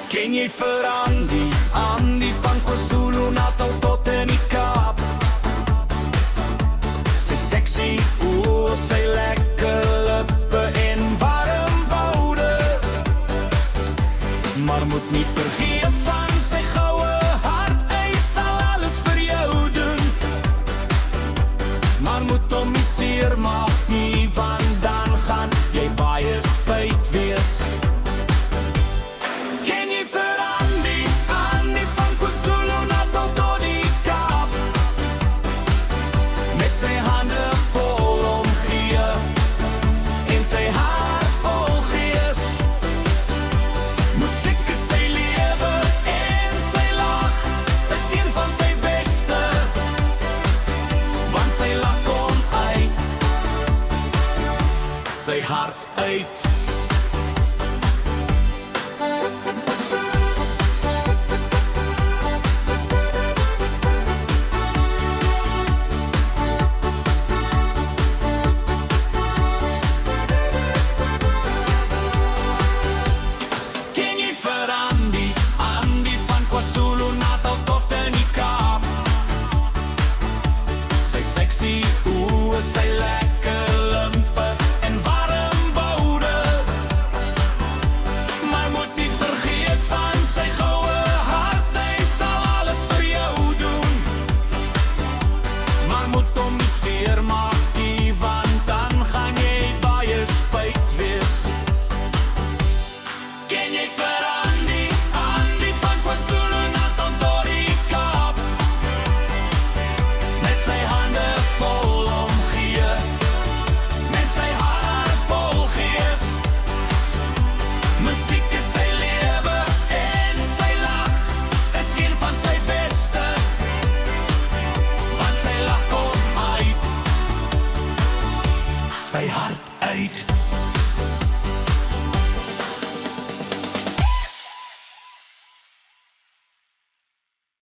Ken jy vir Andy? Andy van KwaZulu-Natal tot in die Kaap. Sy sexy oë, sy lekker lippe en warm boude. Maar moet nie vergeet van sy goue hart, hy sal alles vir jou doen. Maar moet hom nie seermaak nie, want dan gaan jy baie spyt wees. Ken jy vir Andy? Andy van KwaZulu-Natal tot die Kaap. Met sy hande vol omgee en sy hart vol gees. Musiek is sy lewe en sy lag is een van sy beste, want sy lag kom uit sy hart uit. Ken jy vir Andy? Andy van KwaZulu-Natal tot in die Kaap. Sy sexy oë, sy lekker limpe en warm boude. Maar moet nie vergeet van sy goue hart, hy sal alles vir jou doen. Maar moet hom nie seermaak nie, want dan gaan jy baie spyt wees. Ken jy vir Andy? Andy van KwaZulu-Natal tot die Kaap. Met sy hande vol omgee, met sy hart vol gees. Musiek is sy lewe en sy lag is een van sy beste, want sy lag kom uit sy hart uit.